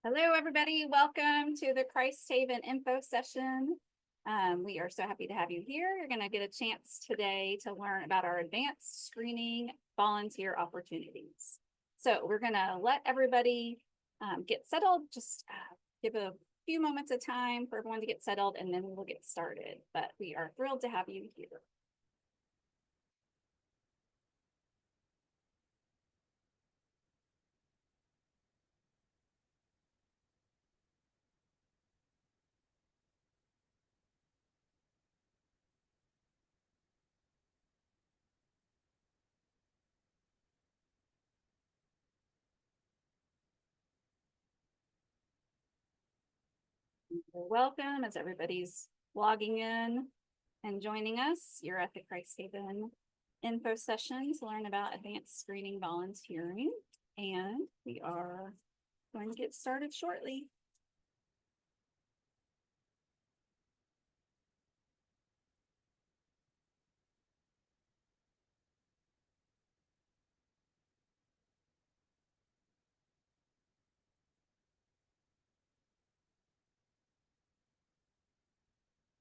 Hello, everybody. Welcome to the Christ Haven info session. We are so happy to have you here. You're going to get a chance today to learn about our advanced screening volunteer opportunities. So we're going to let everybody get settled. Just give a few moments of time for everyone to get settled, and then we will get started. But we are thrilled to have you here. Welcome as everybody's logging in and joining us. You're at the Christ Haven info session to learn about advanced screening volunteering, and we are going to get started shortly.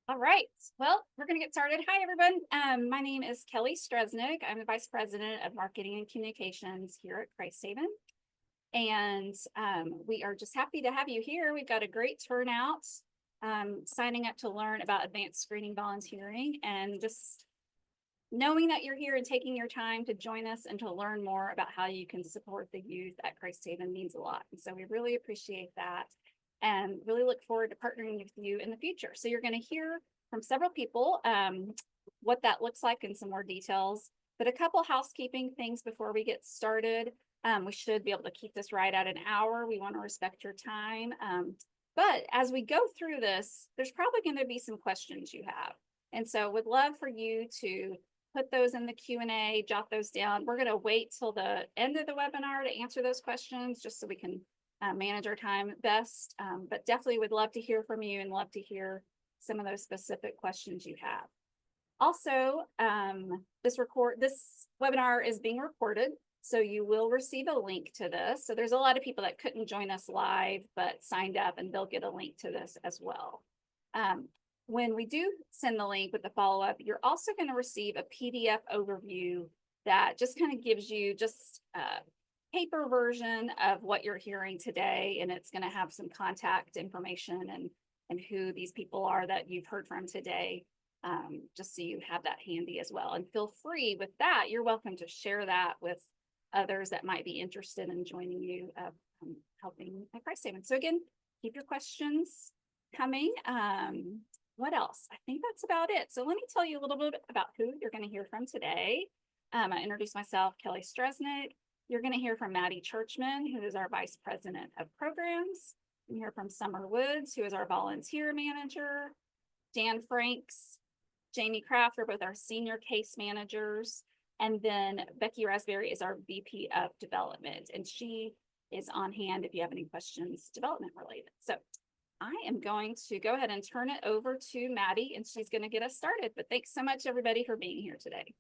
All right, well, we're going to get started. Hi, everyone. My name is Kelly Stresnick. I'm the Vice President of Marketing and Communications here at Christ Haven. And we are just happy to have you here. We've got a great turnout signing up to learn about advanced screening volunteering, and just knowing that you're here and taking your time to join us and to learn more about how you can support the youth at Christ Haven means a lot. And so we really appreciate that and really look forward to partnering with you in the future. So you're going to hear from several people what that looks like in some more details, but a couple housekeeping things before we get started. We should be able to keep this right at an hour. We want to respect your time. But as we go through this, there's probably going to be some questions you have. And so would love for you to put those in the Q&A, jot those down. We're going to wait till the end of the webinar to answer those questions, just so we can manage our time best. But definitely would love to hear from you and love to hear some of those specific questions you have. Also, this webinar is being recorded, so you will receive a link to this. So there's a lot of people that couldn't join us live, but signed up, and they'll get a link to this as well. When we do send the link with the follow-up, you're also going to receive a PDF overview that just kind of gives you just a paper version of what you're hearing today. And it's going to have some contact information and who these people are that you've heard from today, just so you have that handy as well. And feel free with that. You're welcome to share that with others that might be interested in joining you, helping at Christ Haven. So again, keep your questions coming. What else? I think that's about it. So let me tell you a little bit about who you're going to hear from today. I introduced myself, Kelly Stresnick. You're going to hear from Maddie Churchman, who is our Vice President of Programs. You hear from Summer Woods, who is our Volunteer Manager. Dan Franks, Jamie Kraft are both our Senior Case Managers. And then Becky Raspberry is our VP of Development, and she is on hand if you have any questions development related. So I am going to go ahead and turn it over to Maddie, and she's going to get us started. But thanks so much, everybody, for being here today.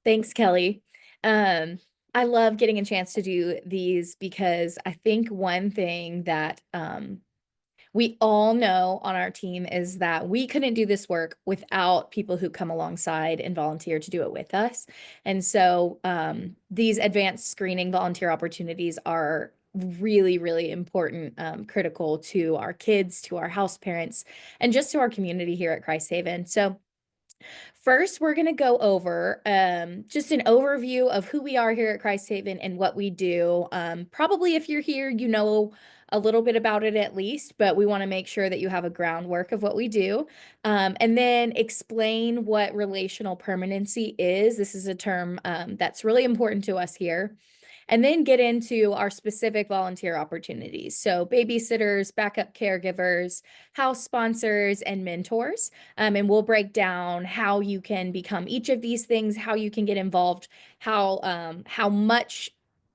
Thanks, Kelly. I love getting a chance to do these because I think one thing that we all know on our team is that we couldn't do this work without people who come alongside and volunteer to do it with us. And so these advanced screening volunteer opportunities are really, really important, critical to our kids, to our house parents, and just to our community here at Christ Haven. So first, we're going to go over just an overview of who we are here at Christ Haven and what we do. Probably if you're here, you know a little bit about it at least, but we want to make sure that you have a groundwork of what we do. And then explain what relational permanency is. This is a term that's really important to us here. And then get into our specific volunteer opportunities. So babysitters, backup caregivers, house sponsors, and mentors. And we'll break down how you can become each of these things, how you can get involved, how much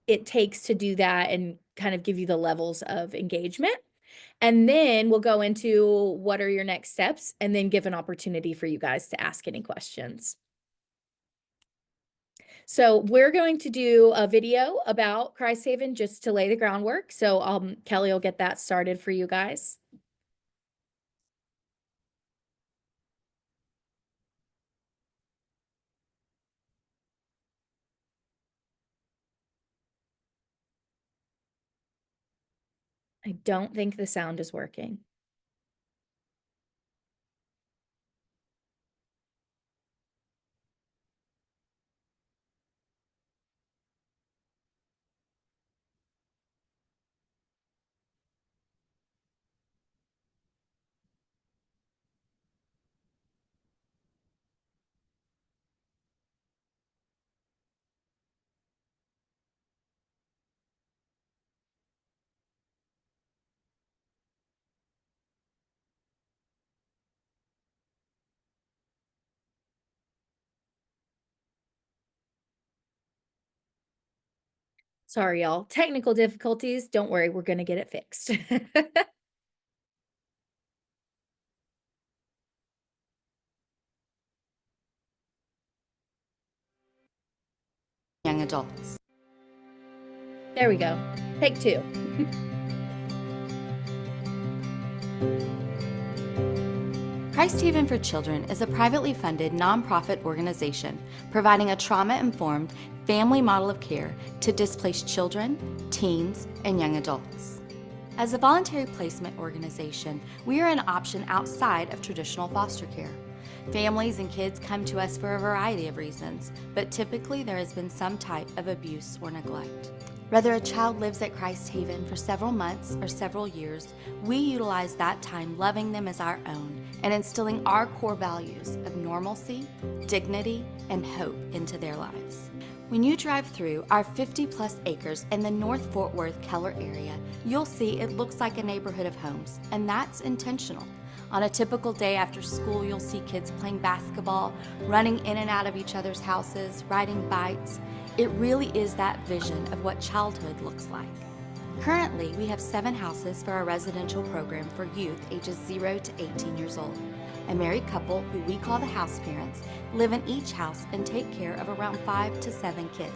it takes to do that, and kind of give you the levels of engagement. And then we'll go into what are your next steps, and then give an opportunity for you guys to ask any questions. So we're going to do a video about Christ Haven just to lay the groundwork. So Kelly will get that started for you guys. I don't think the sound is working. Sorry, y'all. Technical difficulties. Don't worry, we're going to get it fixed. Young adults. There we go. Take two. Christ Haven for Children is a privately funded nonprofit organization providing a trauma-informed family model of care to displaced children, teens, and young adults. As a voluntary placement organization, we are an option outside of traditional foster care. Families and kids come to us for a variety of reasons, but typically there has been some type of abuse or neglect. Whether a child lives at Christ Haven for several months or several years, we utilize that time loving them as our own and instilling our core values of normalcy, dignity, and hope into their lives. When you drive through our 50-plus acres in the North Fort Worth Keller area, you'll see it looks like a neighborhood of homes, and that's intentional. On a typical day after school, you'll see kids playing basketball, running in and out of each other's houses, riding bikes. It really is that vision of what childhood looks like. Currently, we have 7 houses for our residential program for youth ages 0 to 18 years old. A married couple, who we call the house parents, live in each house and take care of around 5 to 7 kids.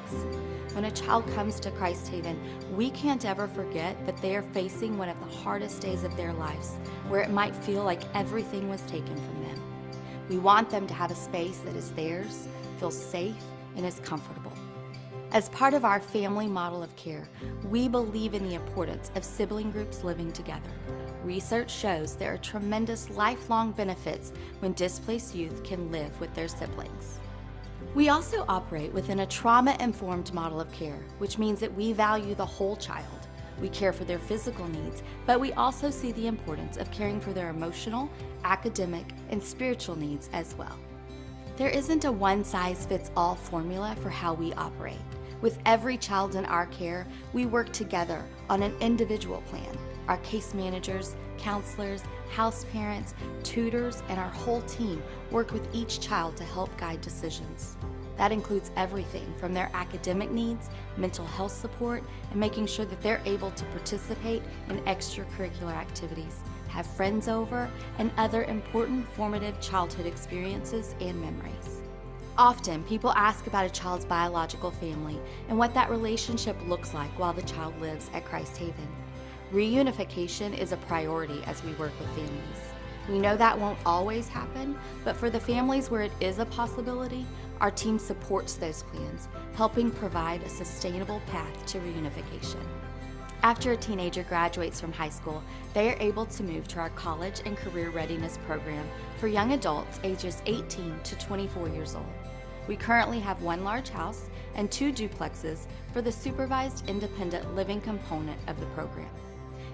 When a child comes to Christ Haven, we can't ever forget that they are facing one of the hardest days of their lives, where it might feel like everything was taken from them. We want them to have a space that is theirs, feels safe, and is comfortable. As part of our family model of care, we believe in the importance of sibling groups living together. Research shows there are tremendous lifelong benefits when displaced youth can live with their siblings. We also operate within a trauma-informed model of care, which means that we value the whole child. We care for their physical needs, but we also see the importance of caring for their emotional, academic, and spiritual needs as well. There isn't a one-size-fits-all formula for how we operate. With every child in our care, we work together on an individual plan. Our case managers, counselors, house parents, tutors, and our whole team work with each child to help guide decisions. That includes everything from their academic needs, mental health support, and making sure that they're able to participate in extracurricular activities, have friends over, and other important formative childhood experiences and memories. Often, people ask about a child's biological family and what that relationship looks like while the child lives at Christ Haven. Reunification is a priority as we work with families. We know that won't always happen, but for the families where it is a possibility, our team supports those plans, helping provide a sustainable path to reunification. After a teenager graduates from high school, they are able to move to our college and career readiness program for young adults ages 18 to 24 years old. We currently have 1 large house and 2 duplexes for the supervised independent living component of the program.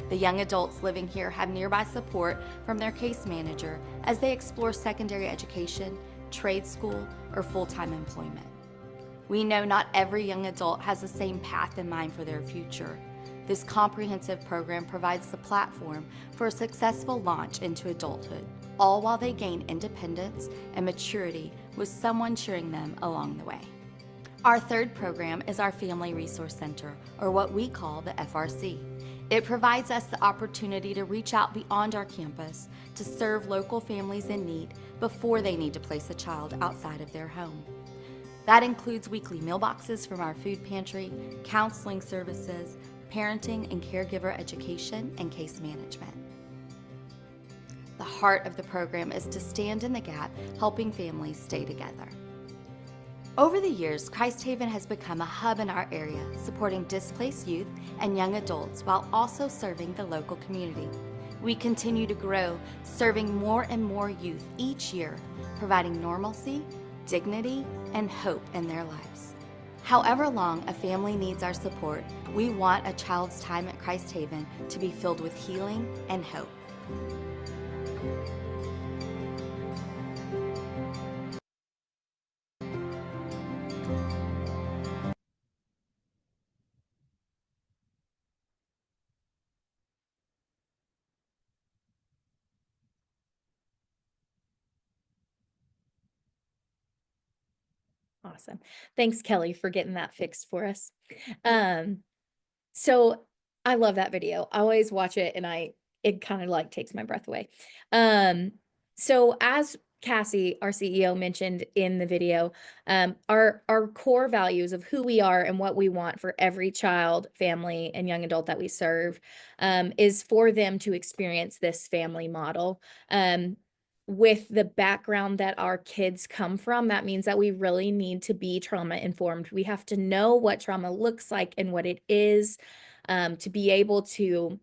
The young adults living here have nearby support from their case manager as they explore secondary education, trade school, or full-time employment. We know not every young adult has the same path in mind for their future. This comprehensive program provides the platform for a successful launch into adulthood, all while they gain independence and maturity with someone cheering them along the way. Our third program is our Family Resource Center, or what we call the FRC. It provides us the opportunity to reach out beyond our campus to serve local families in need before they need to place a child outside of their home. That includes weekly meal boxes from our food pantry, counseling services, parenting and caregiver education, and case management. The heart of the program is to stand in the gap, helping families stay together. Over the years, Christ Haven has become a hub in our area, supporting displaced youth and young adults while also serving the local community. We continue to grow, serving more and more youth each year, providing normalcy, dignity, and hope in their lives. However long a family needs our support, we want a child's time at Christ Haven to be filled with healing and hope. Awesome. Thanks, Kelly, for getting that fixed for us. So I love that video. I always watch it and it kind of like takes my breath away. So as Cassie, our CEO, mentioned in the video, our core values of who we are and what we want for every child, family, and young adult that we serve, is for them to experience this family model. With the background that our kids come from, that means that we really need to be trauma informed. We have to know what trauma looks like and what it is, to be able to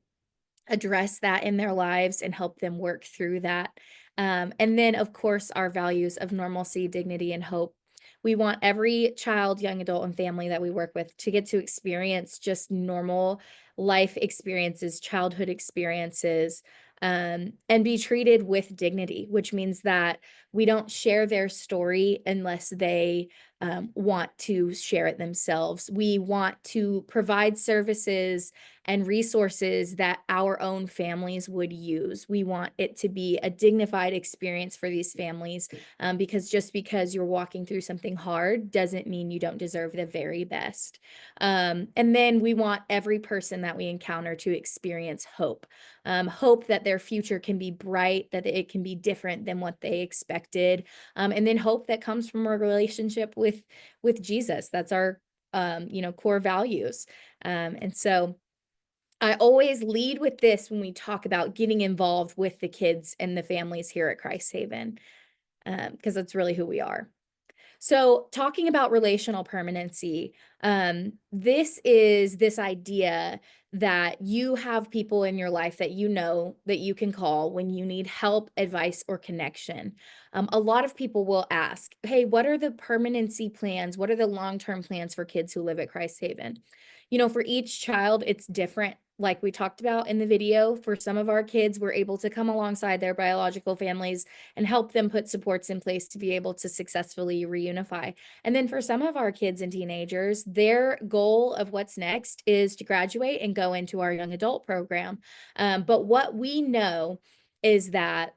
address that in their lives and help them work through that. And then, of course, our values of normalcy, dignity, and hope. We want every child, young adult, and family that we work with to get to experience just normal life experiences, childhood experiences, and be treated with dignity, which means that we don't share their story unless they want to share it themselves. We want to provide services and resources that our own families would use. We want it to be a dignified experience for these families, because just because you're walking through something hard doesn't mean you don't deserve the very best. And then we want every person that we encounter to experience hope. Hope that their future can be bright, that it can be different than what they expected. And then hope that comes from a relationship with Jesus. That's our core values. And so I always lead with this when we talk about getting involved with the kids and the families here at Christ Haven, because that's really who we are. So talking about relational permanency, this is this idea that you have people in your life that you know that you can call when you need help, advice, or connection. A lot of people will ask, hey, what are the permanency plans? What are the long-term plans for kids who live at Christ Haven? For each child, it's different. Like we talked about in the video, for some of our kids, we're able to come alongside their biological families and help them put supports in place to be able to successfully reunify. And then for some of our kids and teenagers, their goal of what's next is to graduate and go into our young adult program. But what we know is that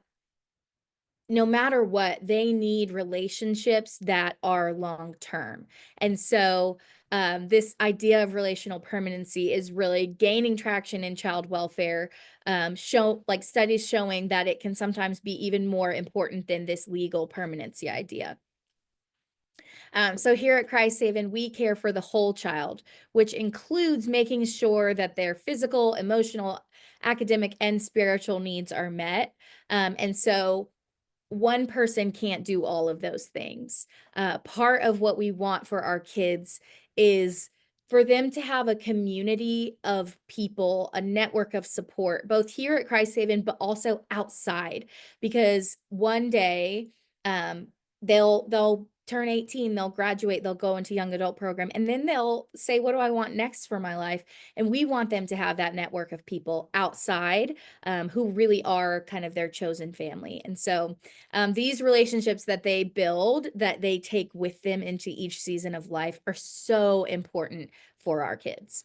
no matter what, they need relationships that are long term. And so this idea of relational permanency is really gaining traction in child welfare, studies showing that it can sometimes be even more important than this legal permanency idea. So here at Christ Haven, we care for the whole child, which includes making sure that their physical, emotional, academic, and spiritual needs are met. And so one person can't do all of those things. Part of what we want for our kids is for them to have a community of people, a network of support, both here at Christ Haven, but also outside, because one day they'll turn 18, they'll graduate, they'll go into young adult program, and then they'll say, what do I want next for my life? And we want them to have that network of people outside who really are kind of their chosen family. And so these relationships that they build, that they take with them into each season of life, are so important for our kids.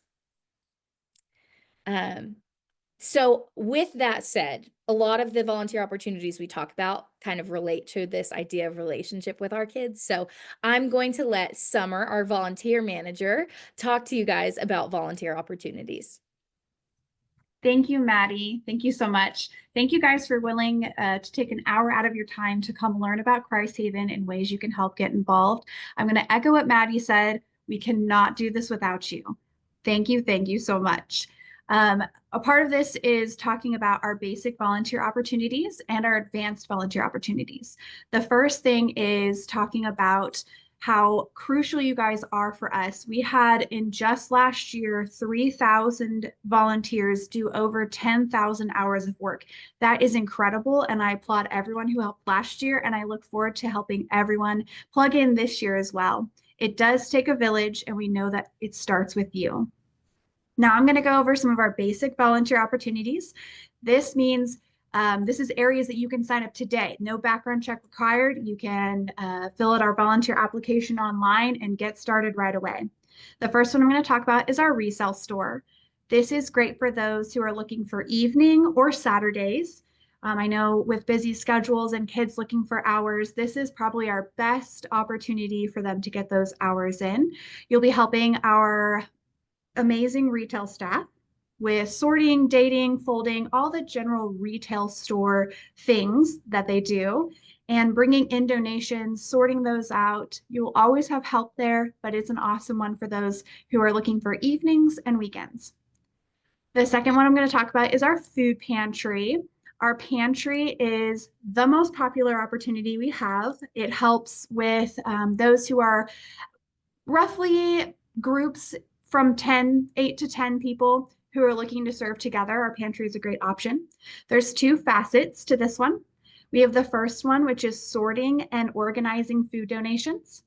So with that said, a lot of the volunteer opportunities we talk about kind of relate to this idea of relationship with our kids. So I'm going to let Summer, our volunteer manager, talk to you guys about volunteer opportunities. Thank you, Maddie. Thank you so much. Thank you guys for willing to take an hour out of your time to come learn about Christ Haven and ways you can help get involved. I'm going to echo what Maddie said. We cannot do this without you. Thank you. Thank you so much. A part of this is talking about our basic volunteer opportunities and our advanced volunteer opportunities. The first thing is talking about how crucial you guys are for us. We had in just last year, 3,000 volunteers do over 10,000 hours of work. That is incredible. And I applaud everyone who helped last year. And I look forward to helping everyone plug in this year as well. It does take a village, and we know that it starts with you. Now I'm going to go over some of our basic volunteer opportunities. This means this is areas that you can sign up today. No background check required. You can fill out our volunteer application online and get started right away. The first one I'm going to talk about is our resale store. This is great for those who are looking for evening or Saturdays. I know with busy schedules and kids looking for hours, this is probably our best opportunity for them to get those hours in. You'll be helping our amazing retail staff with sorting, dating, folding, all the general retail store things that they do, and bringing in donations, sorting those out. You'll always have help there, but it's an awesome one for those who are looking for evenings and weekends. The second one I'm going to talk about is our food pantry. Our pantry is the most popular opportunity we have. It helps with those who are roughly groups from 8 to 10 people who are looking to serve together. Our pantry is a great option. There's two facets to this one. We have the first one, which is sorting and organizing food donations.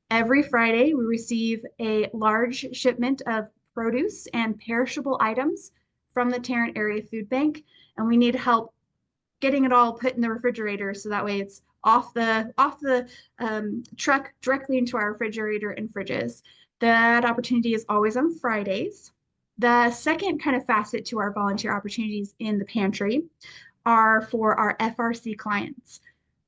Every Friday, we receive a large shipment of produce and perishable items from the Tarrant Area Food Bank, and we need help getting it all put in the refrigerator so that way it's off the truck directly into our refrigerator and fridges. That opportunity is always on Fridays. The second kind of facet to our volunteer opportunities in the pantry are for our FRC clients.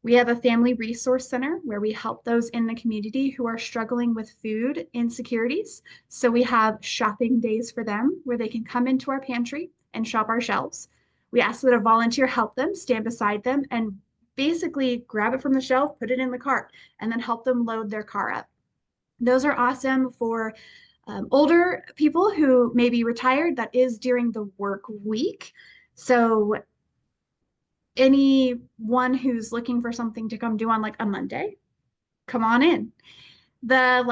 We have a family resource center where we help those in the community who are struggling with food insecurities. So we have shopping days for them where they can come into our pantry and shop our shelves. We ask that a volunteer help them, stand beside them, and basically grab it from the shelf, put it in the cart, and then help them load their car up. Those are awesome for older people who may be retired. That is during the work week. So anyone who's looking for something to come do on like a Monday, come on in. The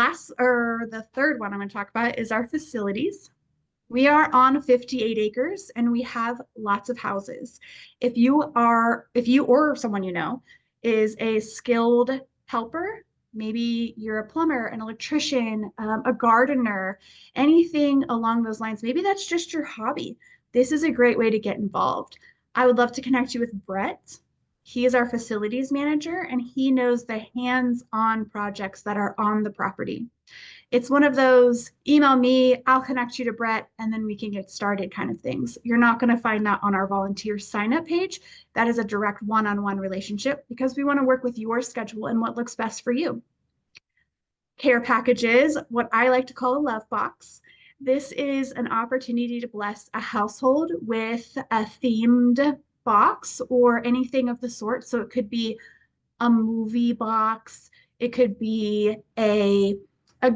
third one I'm going to talk about is our facilities. We are on 58 acres and we have lots of houses. If you or someone you know is a skilled helper, maybe you're a plumber, an electrician, a gardener, anything along those lines, maybe that's just your hobby. This is a great way to get involved. I would love to connect you with Brett. He is our facilities manager and he knows the hands-on projects that are on the property. It's one of those email me, I'll connect you to Brett, and then we can get started kind of things. You're not going to find that on our volunteer sign-up page. That is a direct one-on-one relationship because we want to work with your schedule and what looks best for you. Care packages, what I like to call a love box. This is an opportunity to bless a household with a themed box or anything of the sort. So it could be a movie box. It could be a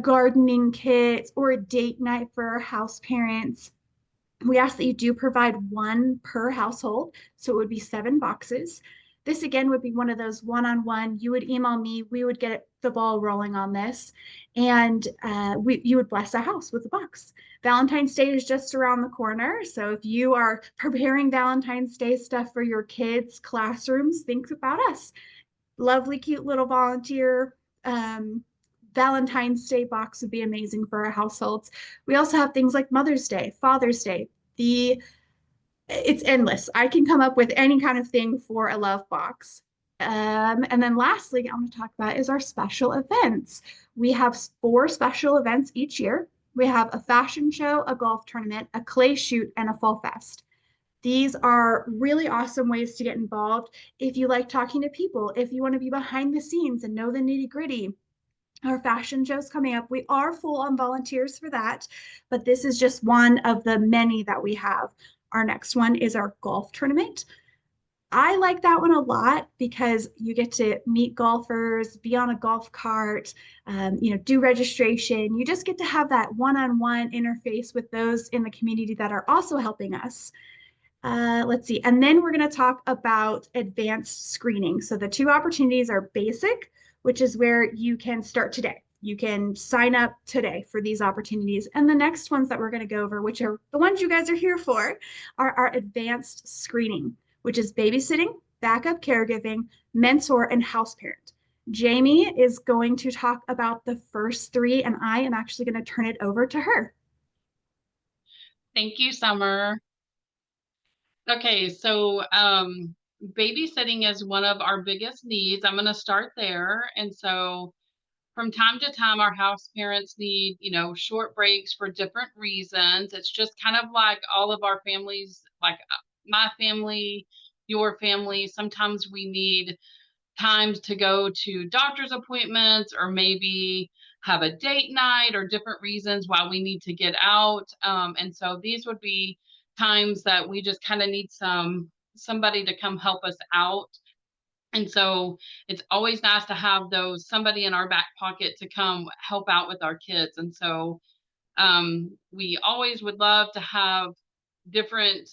gardening kit or a date night for our house parents. We ask that you do provide one per household. So it would be 7 boxes. This again would be one of those one-on-one. You would email me, we would get the ball rolling on this, and you would bless a house with a box. Valentine's Day is just around the corner. So if you are preparing Valentine's Day stuff for your kids' classrooms, think about us. Lovely, cute little volunteer Valentine's Day box would be amazing for our households. We also have things like Mother's Day, Father's Day. It's endless. I can come up with any kind of thing for a love box. And then lastly, I'm going to talk about is our special events. We have 4 special events each year. We have a fashion show, a golf tournament, a clay shoot, and a fall fest. These are really awesome ways to get involved. If you like talking to people, if you want to be behind the scenes and know the nitty gritty, our fashion show's coming up. We are full on volunteers for that, but this is just one of the many that we have. Our next one is our golf tournament. I like that one a lot because you get to meet golfers, be on a golf cart, do registration. You just get to have that one-on-one interface with those in the community that are also helping us. Let's see. And then we're going to talk about advanced screening. So the two opportunities are basic, which is where you can start today. You can sign up today for these opportunities. And the next ones that we're going to go over, which are the ones you guys are here for, are our advanced screening, which is babysitting, backup caregiving, mentor, and house parent. Jamie is going to talk about the first three, and I am actually going to turn it over to her. Thank you, Summer. Okay, so babysitting is one of our biggest needs. I'm going to start there. And so from time to time, our house parents need, short breaks for different reasons. It's just kind of like all of our families, like my family, your family. Sometimes we need times to go to doctor's appointments or maybe have a date night or different reasons why we need to get out. And so these would be times that we just kind of need somebody to come help us out. And so it's always nice to have somebody in our back pocket to come help out with our kids. And so we always would love to have different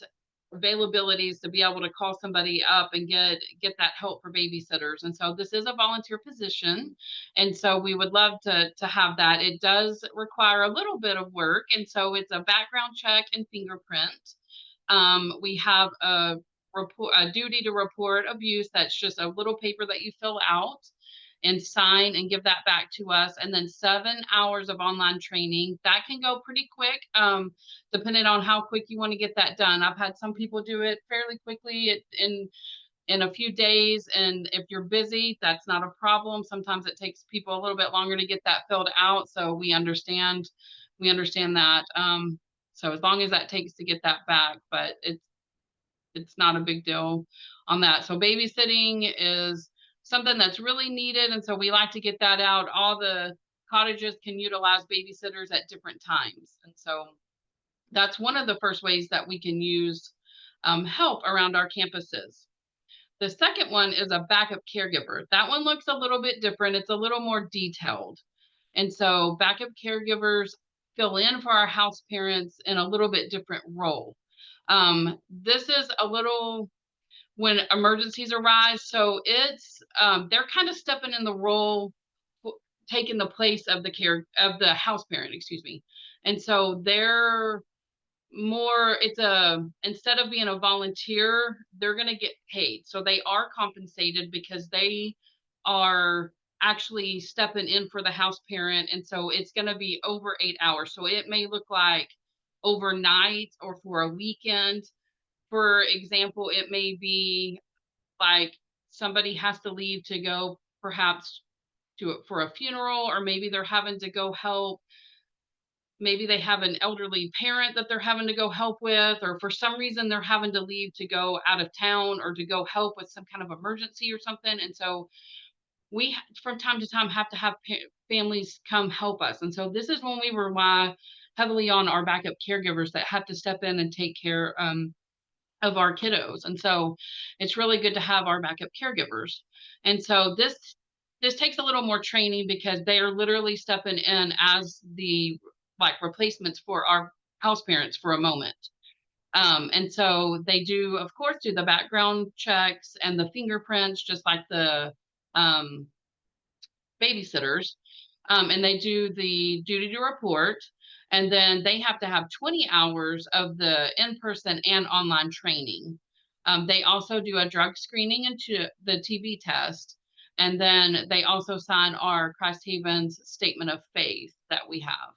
availabilities to be able to call somebody up and get that help for babysitters. And so this is a volunteer position. And so we would love to have that. It does require a little bit of work. And so it's a background check and fingerprint. We have a duty to report abuse. That's just a little paper that you fill out and sign and give that back to us. And then 7 hours of online training. That can go pretty quick, depending on how quick you want to get that done. I've had some people do it fairly quickly in a few days. And if you're busy, that's not a problem. Sometimes it takes people a little bit longer to get that filled out. So we understand that. So as long as that takes to get that back, but it's not a big deal on that. So babysitting is something that's really needed. And so we like to get that out. All the cottages can utilize babysitters at different times. And so that's one of the first ways that we can use help around our campuses. The second one is a backup caregiver. That one looks a little bit different. It's a little more detailed. And so backup caregivers fill in for our house parents in a little bit different role. This is a little when emergencies arise. So it's they're kind of stepping in the role, taking the place of the house parent, excuse me. And so they're more, instead of being a volunteer, they're going to get paid. So they are compensated because they are actually stepping in for the house parent. And so it's going to be over 8 hours. So it may look like overnight or for a weekend. For example, it may be like somebody has to leave to go perhaps for a funeral, or maybe they're having to go help. Maybe they have an elderly parent that they're having to go help with, or for some reason they're having to leave to go out of town or to go help with some kind of emergency or something. And so we, from time to time, have to have families come help us. And so this is when we rely heavily on our backup caregivers that have to step in and take care of our kiddos. And so it's really good to have our backup caregivers. And so this takes a little more training because they are literally stepping in as the replacements for our house parents for a moment. And so they do, of course, do the background checks and the fingerprints, just like the babysitters. And they do the duty to report. And then they have to have 20 hours of the in-person and online training. They also do a drug screening and the TB test. And then they also sign our Christ Haven's statement of faith that we have.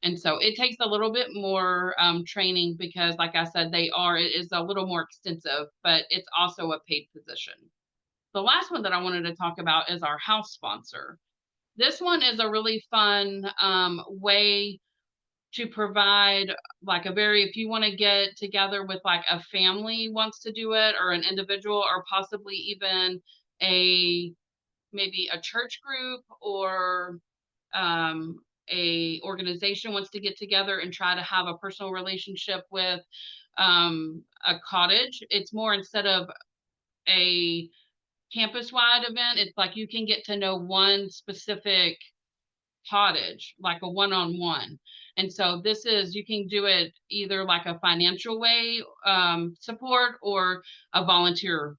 And so it takes a little bit more training because, like I said, it is a little more extensive, but it's also a paid position. The last one that I wanted to talk about is our house sponsor. This one is a really fun way to provide if you want to get together with a family wants to do it, or an individual, or possibly even maybe a church group or a organization wants to get together and try to have a personal relationship with a cottage. It's more, instead of a campus-wide event, it's like you can get to know one specific cottage, like a one-on-one. And so this is, you can do it either like a financial way, support, or a volunteer.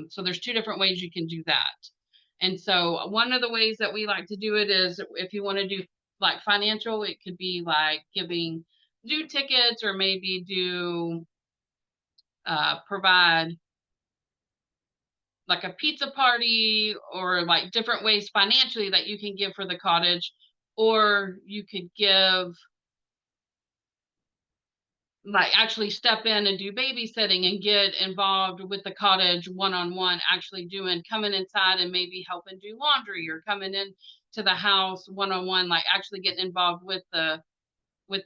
So there's two different ways you can do that. And so one of the ways that we like to do it is, if you want to do like financial, it could be like do tickets, or maybe provide like a pizza party, or like different ways financially that you can give for the cottage. Or you could give, like, actually step in and do babysitting and get involved with the cottage one-on-one, actually coming inside and maybe helping do laundry, or coming in to the house one-on-one, like actually getting involved with the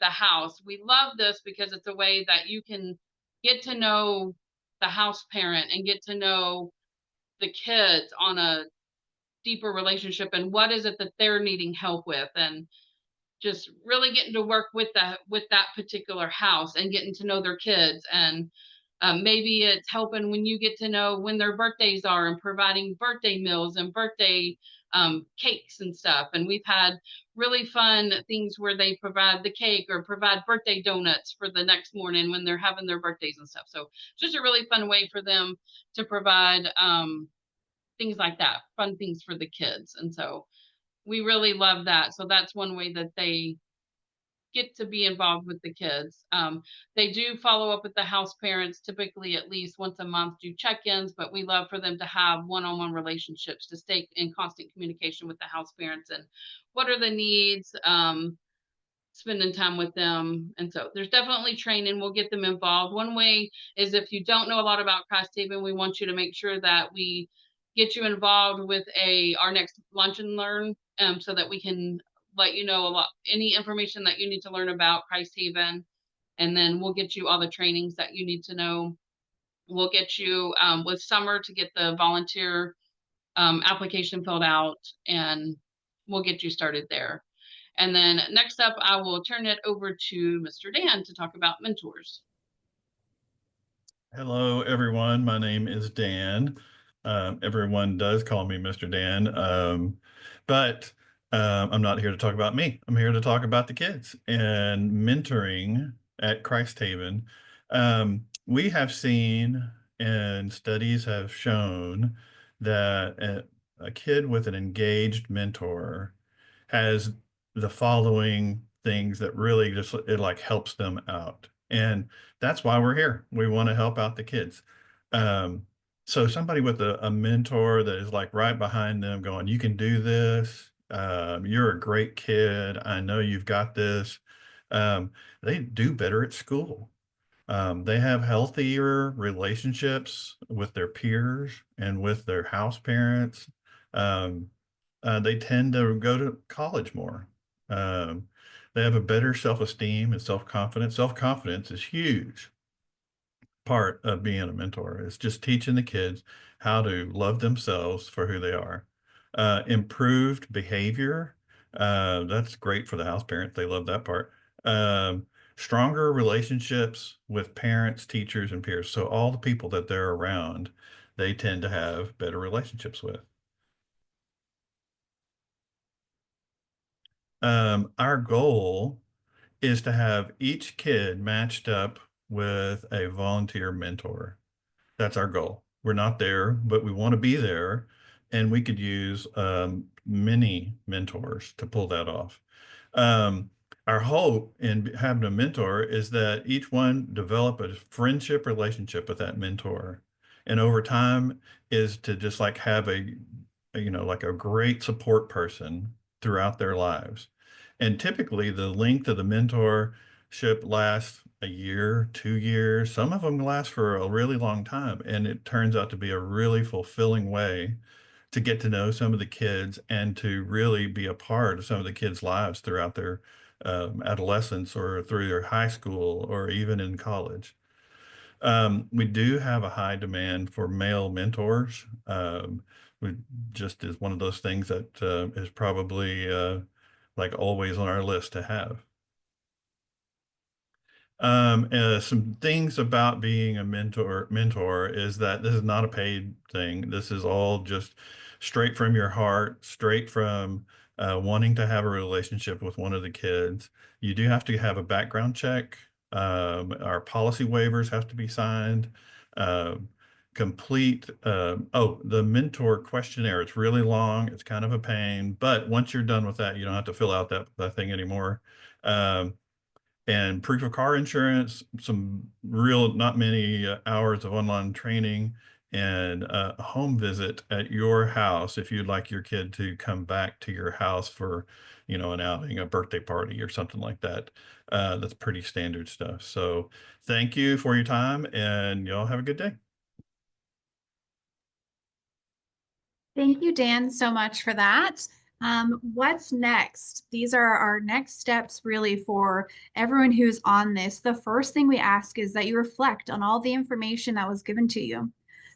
house. We love this because it's a way that you can get to know the house parent and get to know the kids on a deeper relationship, and what is it that they're needing help with, and just really getting to work with that particular house and getting to know their kids. And maybe it's helping when you get to know when their birthdays are, and providing birthday meals and birthday cakes and stuff. And we've had really fun things where they provide the cake or provide birthday donuts for the next morning when they're having their birthdays and stuff. So just a really fun way for them to provide things like that, fun things for the kids. And so we really love that. So that's one way that they get to be involved with the kids. They do follow up with the house parents, typically at least once a month, do check-ins, but we love for them to have one-on-one relationships, to stay in constant communication with the house parents, and what are the needs, spending time with them. And so there's definitely training. We'll get them involved. One way is, if you don't know a lot about Christ Haven, we want you to make sure that we get you involved with our next lunch and learn, so that we can let you know any information that you need to learn about Christ Haven. And then we'll get you all the trainings that you need to know. We'll get you with Summer to get the volunteer application filled out, and we'll get you started there. And then next up, I will turn it over to Mr. Dan to talk about mentors. Hello, everyone. My name is Dan. Everyone does call me Mr. Dan, but I'm not here to talk about me. I'm here to talk about the kids and mentoring at Christ Haven. We have seen, and studies have shown, that a kid with an engaged mentor has the following things that really just, it like helps them out. And that's why we're here. We want to help out the kids. So somebody with a mentor that is like right behind them going, you can do this. You're a great kid. I know you've got this. They do better at school. They have healthier relationships with their peers and with their house parents. They tend to go to college more. They have a better self-esteem and self-confidence. Self-confidence is huge part of being a mentor. It's just teaching the kids how to love themselves for who they are. Improved behavior. That's great for the house parents. They love that part. Stronger relationships with parents, teachers, and peers. So all the people that they're around, they tend to have better relationships with. Our goal is to have each kid matched up with a volunteer mentor. That's our goal. We're not there, but we want to be there, and we could use many mentors to pull that off. Our hope in having a mentor is that each one develop a friendship relationship with that mentor, and over time is to just like have like a great support person throughout their lives. And typically the length of the mentorship lasts a year, 2 years. Some of them last for a really long time. And it turns out to be a really fulfilling way to get to know some of the kids and to really be a part of some of the kids' lives throughout their adolescence, or through their high school, or even in college. We do have a high demand for male mentors. We just is one of those things that is probably like always on our list to have. Some things about being a mentor is that this is not a paid thing. This is all just straight from your heart, straight from wanting to have a relationship with one of the kids. You do have to have a background check. Our policy waivers have to be signed. Complete, the mentor questionnaire. It's really long. It's kind of a pain, but once you're done with that, you don't have to fill out that thing anymore. And proof of car insurance, not many hours of online training, and a home visit at your house if you'd like your kid to come back to your house for, an outing, a birthday party or something like that. That's pretty standard stuff. So thank you for your time, and y'all have a good day. Thank you, Dan, so much for that. What's next? These are our next steps really for everyone who's on this. The first thing we ask is that you reflect on all the information that was given to you.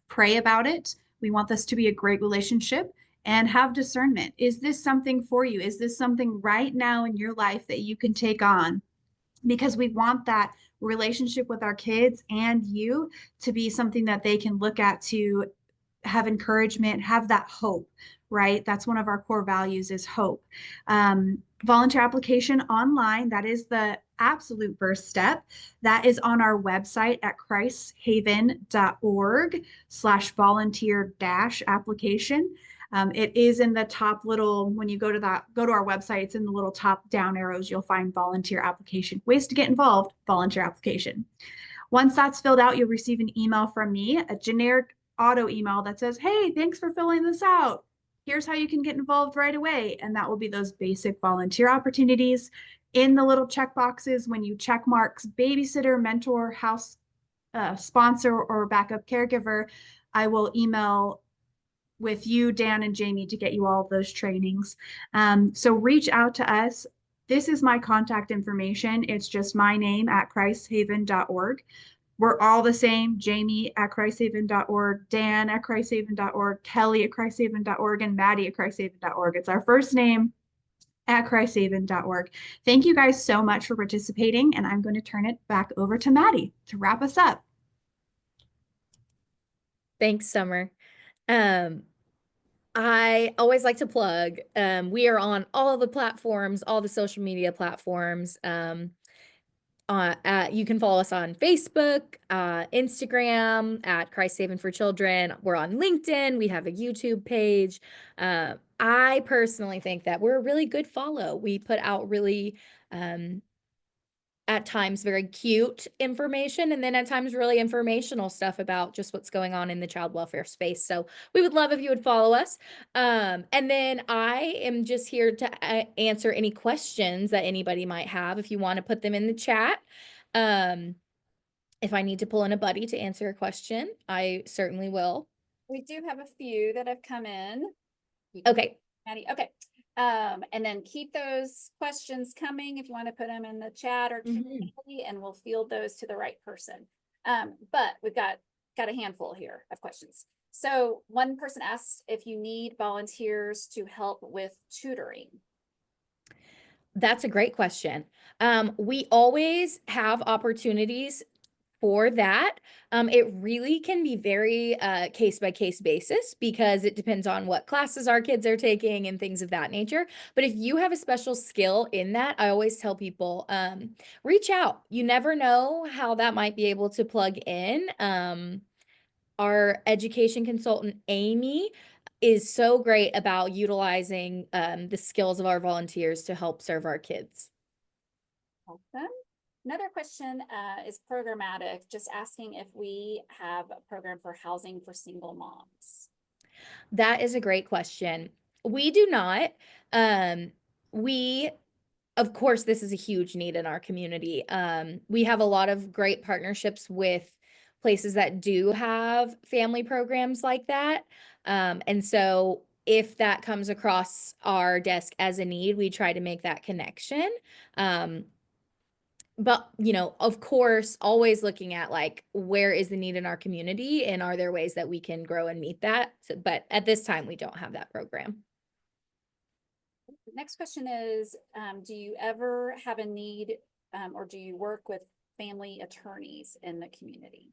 Pray about it. We want this to be a great relationship, and have discernment. Is this something for you? Is this something right now in your life that you can take on? Because we want that relationship with our kids and you to be something that they can look at to have encouragement, have that hope, right? That's one of our core values is hope. Volunteer application online, that is the absolute first step. That is on our website at christhaven.org/volunteer-application. It is in the top little, when you go to our website, it's in the little top down arrows, you'll find volunteer application. Ways to get involved, volunteer application. Once that's filled out, you'll receive an email from me, a generic auto email that says, hey, thanks for filling this out. Here's how you can get involved right away. And that will be those basic volunteer opportunities. In the little check boxes, when you check marks babysitter, mentor, house sponsor, or backup caregiver, I will email with you, Dan, and Jamie to get you all of those trainings. So reach out to us. This is my contact information. It's just my name at christhaven.org. We're all the same, Jamie at christhaven.org, Dan at christhaven.org, Kelly at christhaven.org, and Maddie at christhaven.org. It's our first name at christhaven.org. Thank you guys so much for participating, and I'm going to turn it back over to Maddie to wrap us up. Thanks, Summer. I always like to plug. We are on all the platforms, all the social media platforms. You can follow us on Facebook, Instagram at Christ Haven for Children. We're on LinkedIn. We have a YouTube page. I personally think that we're a really good follow. We put out really, at times very cute information, and then at times really informational stuff about just what's going on in the child welfare space. So we would love if you would follow us. And then I am just here to answer any questions that anybody might have. If you want to put them in the chat, if I need to pull in a buddy to answer a question, I certainly will. We do have a few that have come in. Okay. Maddie, okay. And then keep those questions coming if you want to put them in the chat or Q&A, and we'll field those to the right person. But we've got a handful here of questions. So one person asked if you need volunteers to help with tutoring. That's a great question. We always have opportunities for that. It really can be very case by case basis because it depends on what classes our kids are taking and things of that nature. But if you have a special skill in that, I always tell people, reach out. You never know how that might be able to plug in. Our education consultant, Amy, is so great about utilizing the skills of our volunteers to help serve our kids. Awesome. Another question is programmatic, just asking if we have a program for housing for single moms. That is a great question. We do not. Of course, this is a huge need in our community. We have a lot of great partnerships with places that do have family programs like that. And so if that comes across our desk as a need, we try to make that connection. But, of course, always looking at like, where is the need in our community and are there ways that we can grow and meet that? But at this time, we don't have that program. The next question is, do you ever have a need or do you work with family attorneys in the community?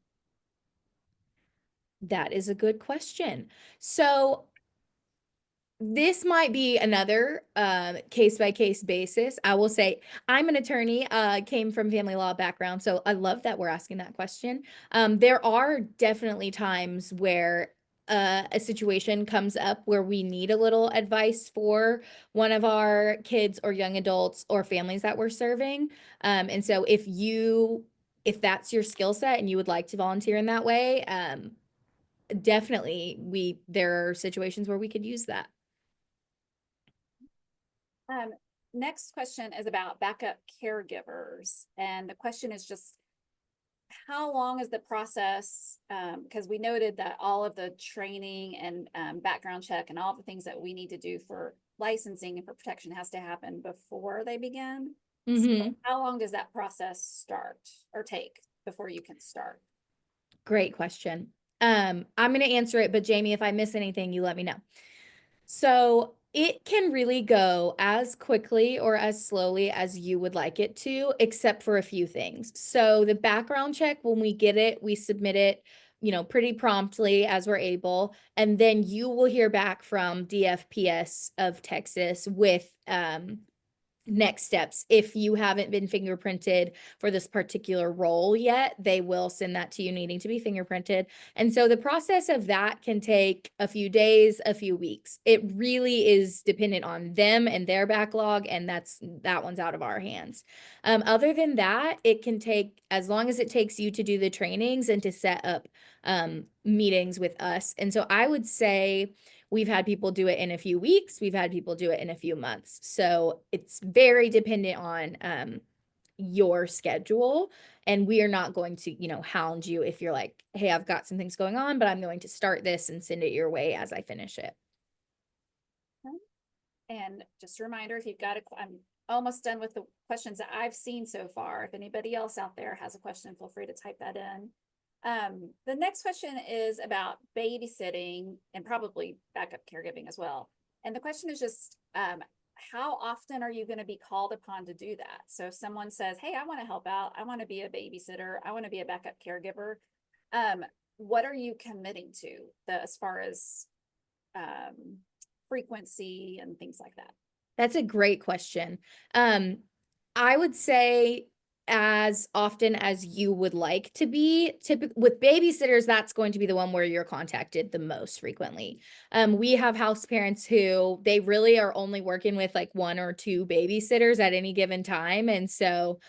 That is a good question. So this might be another case by case basis. I will say I'm an attorney, came from family law background, so I love that we're asking that question. There are definitely times where a situation comes up where we need a little advice for one of our kids or young adults or families that we're serving. And so if that's your skill set and you would like to volunteer in that way, definitely there are situations where we could use that. Next question is about backup caregivers. And the question is just, how long is the process? Because we noted that all of the training and background check and all the things that we need to do for licensing and for protection has to happen before they begin. So how long does that process start or take before you can start? Great question. I'm going to answer it, but Jamie, if I miss anything, you let me know. So it can really go as quickly or as slowly as you would like it to, except for a few things. So the background check, when we get it, we submit it, pretty promptly as we're able. And then you will hear back from DFPS of Texas with, next steps. If you haven't been fingerprinted for this particular role yet, they will send that to you needing to be fingerprinted. And so the process of that can take a few days, a few weeks. It really is dependent on them and their backlog, and that one's out of our hands. Other than that, it can take as long as it takes you to do the trainings and to set up meetings with us. And so I would say we've had people do it in a few weeks. We've had people do it in a few months. So it's very dependent on your schedule. And we are not going to, hound you if you're like, hey, I've got some things going on, but I'm going to start this and send it your way as I finish it. And just a reminder, if you've got I'm almost done with the questions that I've seen so far. If anybody else out there has a question, feel free to type that in. The next question is about babysitting and probably backup caregiving as well. And the question is just, how often are you going to be called upon to do that? So if someone says, hey, I want to help out, I want to be a babysitter, I want to be a backup caregiver, what are you committing to as far as frequency and things like that? That's a great question. I would say as often as you would like to be. With babysitters, that's going to be the one where you're contacted the most frequently. We have house parents who they really are only working with like 1 or 2 babysitters at any given time. And so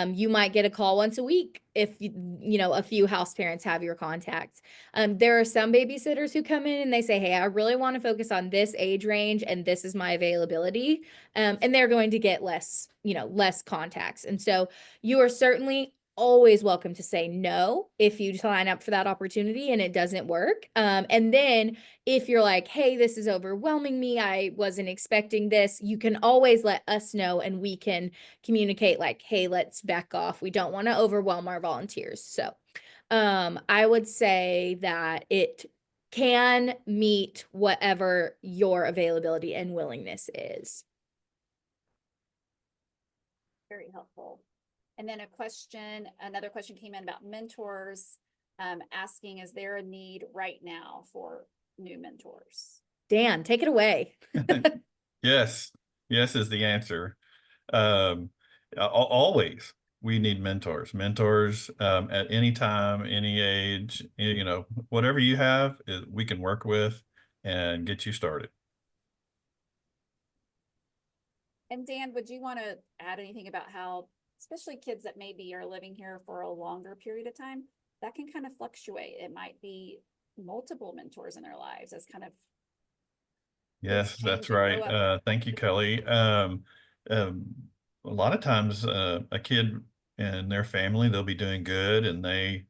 you might get a call once a week if a few house parents have your contact. There are some babysitters who come in and they say, hey, I really want to focus on this age range and this is my availability. And they're going to get less contacts. And so you are certainly always welcome to say no if you sign up for that opportunity and it doesn't work. And then if you're like, hey, this is overwhelming me, I wasn't expecting this, you can always let us know and we can communicate like, hey, let's back off. We don't want to overwhelm our volunteers. So I would say that it can meet whatever your availability and willingness is. Very helpful. And then another question came in about mentors, asking, is there a need right now for new mentors? Dan, take it away. Yes is the answer. Always we need mentors at any time, any age, whatever you have, we can work with and get you started. And Dan, would you want to add anything about how, especially kids that maybe are living here for a longer period of time, that can kind of fluctuate? It might be multiple mentors in their lives as kind of. Yes, that's right. Thank you, Kelly. A lot of times a kid and their family, they'll be doing good and they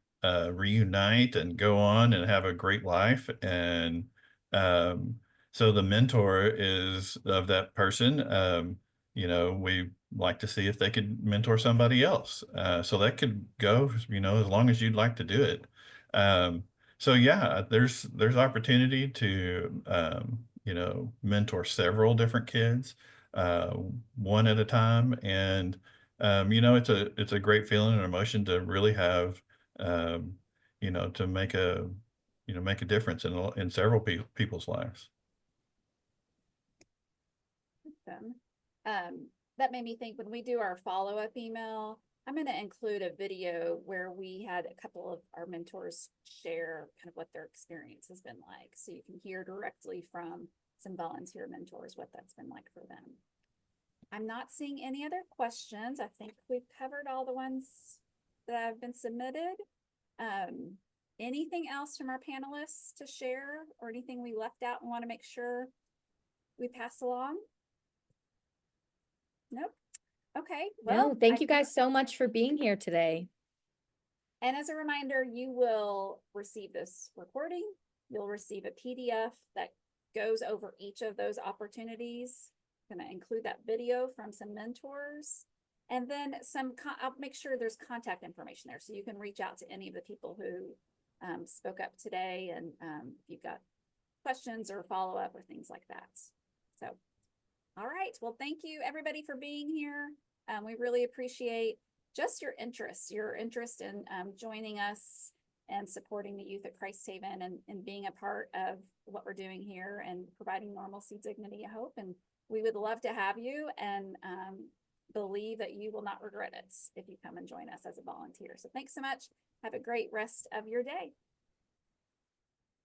reunite and go on and have a great life. And so the mentor is of that person. We like to see if they could mentor somebody else. So that could go, as long as you'd like to do it. So yeah, there's opportunity to, mentor several different kids, one at a time. And it's a great feeling and emotion to really have, to make a difference in several people's lives. Awesome. That made me think when we do our follow-up email, I'm going to include a video where we had a couple of our mentors share kind of what their experience has been like. So you can hear directly from some volunteer mentors what that's been like for them. I'm not seeing any other questions. I think we've covered all the ones that have been submitted. Anything else from our panelists to share or anything we left out and want to make sure we pass along? Nope. Okay. Well, No, thank you guys so much for being here today. And as a reminder, you will receive this recording. You'll receive a PDF that goes over each of those opportunities. I'm going to include that video from some mentors. And then I'll make sure there's contact information there so you can reach out to any of the people who spoke up today, and if you've got questions or follow-up or things like that. So, all right. Well, thank you everybody for being here. We really appreciate just your interest in joining us and supporting the youth at Christ Haven and being a part of what we're doing here and providing normalcy, dignity, and hope. And we would love to have you and believe that you will not regret it if you come and join us as a volunteer. So thanks so much. Have a great rest of your day.